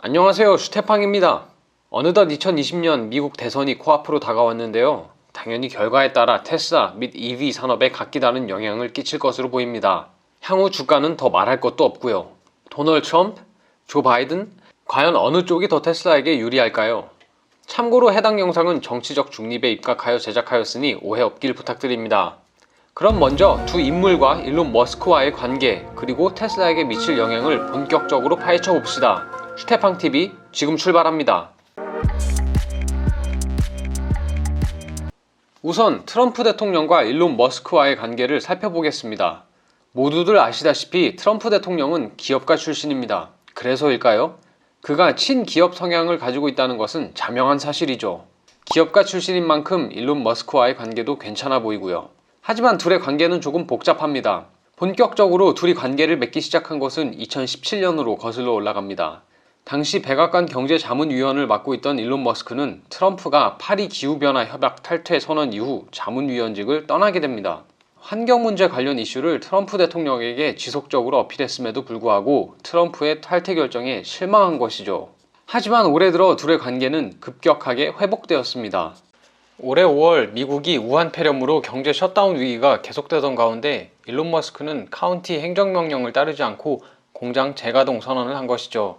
안녕하세요, 슈테팡입니다. 어느덧 2020년 미국 대선이 코앞으로 다가왔는데요. 당연히 결과에 따라 테슬라 및 EV 산업에 각기 다른 영향을 끼칠 것으로 보입니다. 향후 주가는 더 말할 것도 없고요. 도널드 트럼프, 조 바이든, 과연 어느 쪽이 더 테슬라에게 유리할까요? 참고로 해당 영상은 정치적 중립에 입각하여 제작하였으니 오해 없길 부탁드립니다. 그럼 먼저 두 인물과 일론 머스크와의 관계, 그리고 테슬라에게 미칠 영향을 본격적으로 파헤쳐 봅시다. 슈테팡TV 지금 출발합니다. 우선 트럼프 대통령과 일론 머스크와의 관계를 살펴보겠습니다. 모두들 아시다시피 트럼프 대통령은 기업가 출신입니다. 그래서일까요? 그가 친기업 성향을 가지고 있다는 것은 자명한 사실이죠. 기업가 출신인 만큼 일론 머스크와의 관계도 괜찮아 보이고요. 하지만 둘의 관계는 조금 복잡합니다. 본격적으로 둘이 관계를 맺기 시작한 것은 2017년으로 거슬러 올라갑니다. 당시 백악관 경제자문위원을 맡고 있던 일론 머스크는 트럼프가 파리 기후변화 협약 탈퇴 선언 이후 자문위원직을 떠나게 됩니다. 환경 문제 관련 이슈를 트럼프 대통령에게 지속적으로 어필했음에도 불구하고 트럼프의 탈퇴 결정에 실망한 것이죠. 하지만 올해 들어 둘의 관계는 급격하게 회복되었습니다. 올해 5월 미국이 우한 폐렴으로 경제 셧다운 위기가 계속되던 가운데 일론 머스크는 카운티 행정명령을 따르지 않고 공장 재가동 선언을 한 것이죠.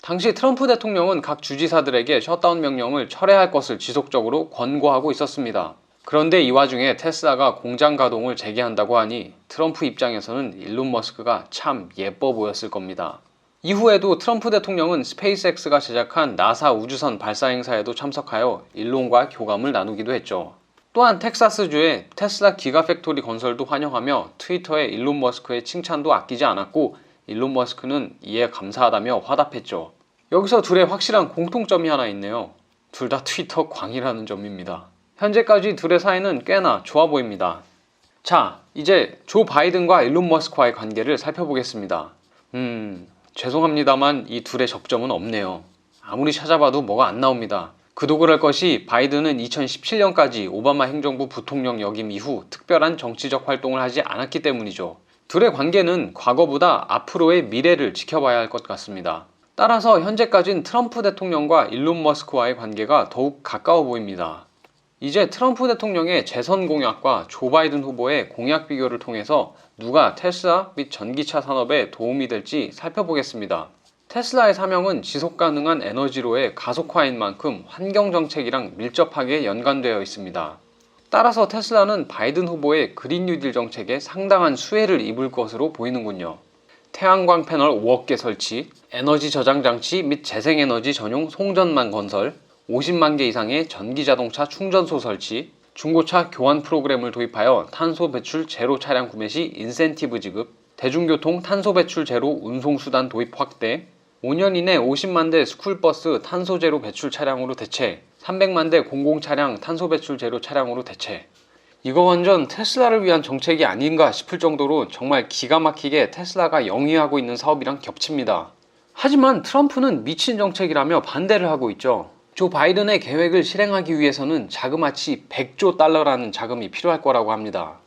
당시 트럼프 대통령은 각 주지사들에게 셧다운 명령을 철회할 것을 지속적으로 권고하고 있었습니다. 그런데 이 와중에 테슬라가 공장 가동을 재개한다고 하니 트럼프 입장에서는 일론 머스크가 참 예뻐 보였을 겁니다. 이후에도 트럼프 대통령은 스페이스X가 제작한 나사 우주선 발사 행사에도 참석하여 일론과 교감을 나누기도 했죠. 또한 텍사스주의 테슬라 기가팩토리 건설도 환영하며 트위터에 일론 머스크의 칭찬도 아끼지 않았고 일론 머스크는 이에 감사하다며 화답했죠. 여기서 둘의 확실한 공통점이 하나 있네요. 둘 다 트위터 광이라는 점입니다. 현재까지 둘의 사이는 꽤나 좋아 보입니다. 자, 이제 조 바이든과 일론 머스크와의 관계를 살펴보겠습니다. 죄송합니다만 이 둘의 접점은 없네요. 아무리 찾아봐도 뭐가 안 나옵니다. 그도 그럴 것이 바이든은 2017년까지 오바마 행정부 부통령 역임 이후 특별한 정치적 활동을 하지 않았기 때문이죠. 둘의 관계는 과거보다 앞으로의 미래를 지켜봐야 할 것 같습니다. 따라서 현재까지는 트럼프 대통령과 일론 머스크와의 관계가 더욱 가까워 보입니다. 이제 트럼프 대통령의 재선 공약과 조 바이든 후보의 공약 비교를 통해서 누가 테슬라 및 전기차 산업에 도움이 될지 살펴보겠습니다. 테슬라의 사명은 지속가능한 에너지로의 가속화인 만큼 환경정책이랑 밀접하게 연관되어 있습니다. 따라서 테슬라는 바이든 후보의 그린 뉴딜 정책에 상당한 수혜를 입을 것으로 보이는군요. 태양광 패널 5억 개 설치, 에너지 저장 장치 및 재생에너지 전용 송전망 건설, 50만 개 이상의 전기자동차 충전소 설치, 중고차 교환 프로그램을 도입하여 탄소 배출 제로 차량 구매 시 인센티브 지급, 대중교통 탄소 배출 제로 운송수단 도입 확대, 5년 이내 50만 대 스쿨버스 탄소 제로 배출 차량으로 대체, 300만 대 공공차량 탄소 배출 제로 차량으로 대체. 이거 완전 테슬라를 위한 정책이 아닌가 싶을 정도로 정말 기가 막히게 테슬라가 영위하고 있는 사업이랑 겹칩니다. 하지만 트럼프는 미친 정책이라며 반대를 하고 있죠. 조 바이든의 계획을 실행하기 위해서는 자그마치 100조 달러라는 자금이 필요할 거라고 합니다.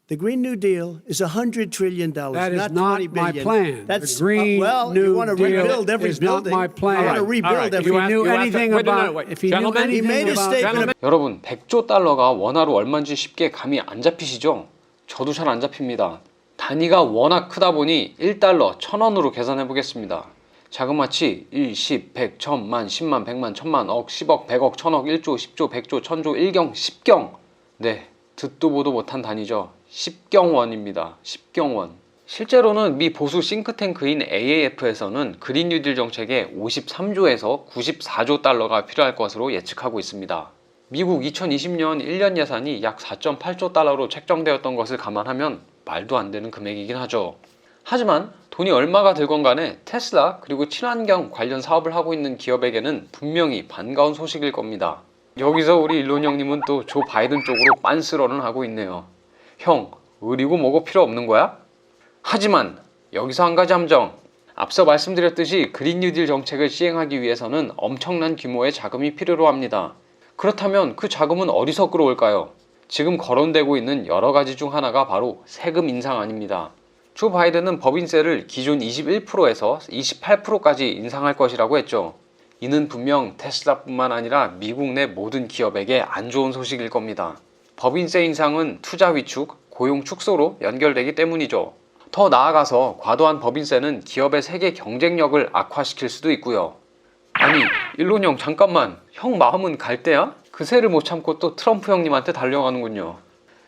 The Green New Deal is $100 trillion, That is not $20 not my billion. plan. That's The Green well, New you want to Deal rebuild every is not building. my plan. You want to rebuild every. If he knew anything about, if he knew He made anything a about, statement. 여러분, 100조 달러가 원화로 얼마인지 쉽게 감이 안 잡히시죠? 저도 잘 안 잡힙니다. 단위가 워낙 크다 보니 1달러 1000원으로 계산해 보겠습니다. 자그마치 1, 10, 100, 1000만, 10만, 100만, 1000만, 억, 10억, 100억, 1000억, 1조, 10조, 100조, 1000조, 1경, 10경. 네, 듣도 보도 못한 단위죠. 10경원입니다. 10경원. 실제로는 미 보수 싱크탱크인 AAF에서는 그린 뉴딜 정책에 53조에서 94조 달러가 필요할 것으로 예측하고 있습니다. 미국 2020년 1년 예산이 약 4.8조 달러로 책정되었던 것을 감안하면 말도 안 되는 금액이긴 하죠. 하지만 돈이 얼마가 들건 간에 테슬라 그리고 친환경 관련 사업을 하고 있는 기업에게는 분명히 반가운 소식일 겁니다. 여기서 우리 일론 형님은 또 조 바이든 쪽으로 빤스런을 하고 있네요. 형, 의리고 뭐고 필요 없는 거야? 하지만 여기서 한 가지 함정. 앞서 말씀드렸듯이 그린 뉴딜 정책을 시행하기 위해서는 엄청난 규모의 자금이 필요로 합니다. 그렇다면 그 자금은 어디서 끌어올까요? 지금 거론되고 있는 여러 가지 중 하나가 바로 세금 인상 아닙니다. 조 바이든은 법인세를 기존 21%에서 28%까지 인상할 것이라고 했죠. 이는 분명 테슬라뿐만 아니라 미국 내 모든 기업에게 안 좋은 소식일 겁니다. 법인세 인상은 투자 위축, 고용 축소로 연결되기 때문이죠. 더 나아가서 과도한 법인세는 기업의 세계 경쟁력을 악화시킬 수도 있고요. 아니, 일론 형 잠깐만, 형 마음은 갈대야? 그새를 못 참고 또 트럼프 형님한테 달려가는군요.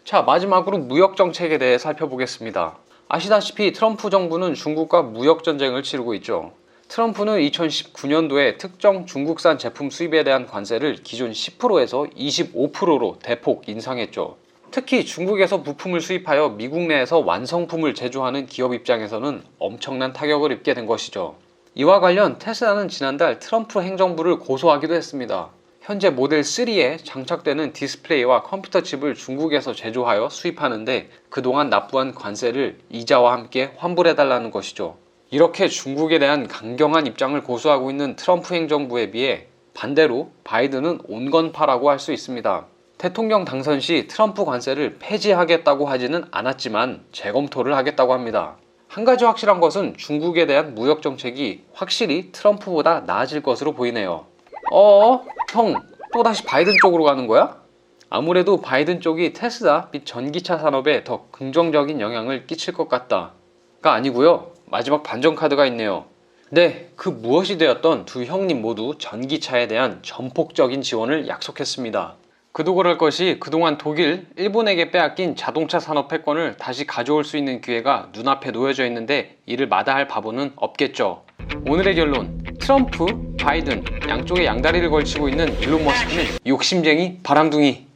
자, 마지막으로 무역 정책에 대해 살펴보겠습니다. 아시다시피 트럼프 정부는 중국과 무역 전쟁을 치르고 있죠. 트럼프는 2019년도에 특정 중국산 제품 수입에 대한 관세를 기존 10%에서 25%로 대폭 인상했죠. 특히 중국에서 부품을 수입하여 미국 내에서 완성품을 제조하는 기업 입장에서는 엄청난 타격을 입게 된 것이죠. 이와 관련 테슬라는 지난달 트럼프 행정부를 고소하기도 했습니다. 현재 모델 3에 장착되는 디스플레이와 컴퓨터 칩을 중국에서 제조하여 수입하는데 그동안 납부한 관세를 이자와 함께 환불해달라는 것이죠. 이렇게 중국에 대한 강경한 입장을 고수하고 있는 트럼프 행정부에 비해 반대로 바이든은 온건파라고 할 수 있습니다. 대통령 당선 시 트럼프 관세를 폐지하겠다고 하지는 않았지만 재검토를 하겠다고 합니다. 한 가지 확실한 것은 중국에 대한 무역 정책이 확실히 트럼프보다 나아질 것으로 보이네요. 형, 또다시 바이든 쪽으로 가는 거야? 아무래도 바이든 쪽이 테슬라 및 전기차 산업에 더 긍정적인 영향을 끼칠 것 같다가 아니고요. 마지막 반전 카드가 있네요. 네, 그 무엇이 되었던 두 형님 모두 전기차에 대한 전폭적인 지원을 약속했습니다. 그도 그럴 것이 그동안 독일, 일본에게 빼앗긴 자동차 산업 패권을 다시 가져올 수 있는 기회가 눈앞에 놓여져 있는데 이를 마다할 바보는 없겠죠. 오늘의 결론, 트럼프, 바이든 양쪽에 양다리를 걸치고 있는 일론 머스크는 욕심쟁이 바람둥이.